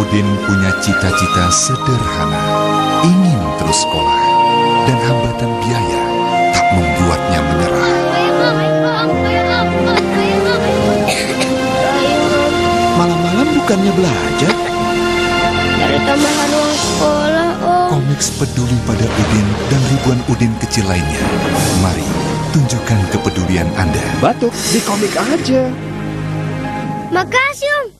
Udin punya cita-cita sederhana, ingin terus sekolah, dan hambatan biaya tak membuatnya menyerah. Malam-malam bukannya belajar? Cari tambahan uang sekolah, Om. Komik peduli pada Udin dan ribuan Udin kecil lainnya. Mari, tunjukkan kepedulian Anda. Batuk di komik aja. Makasih, Om.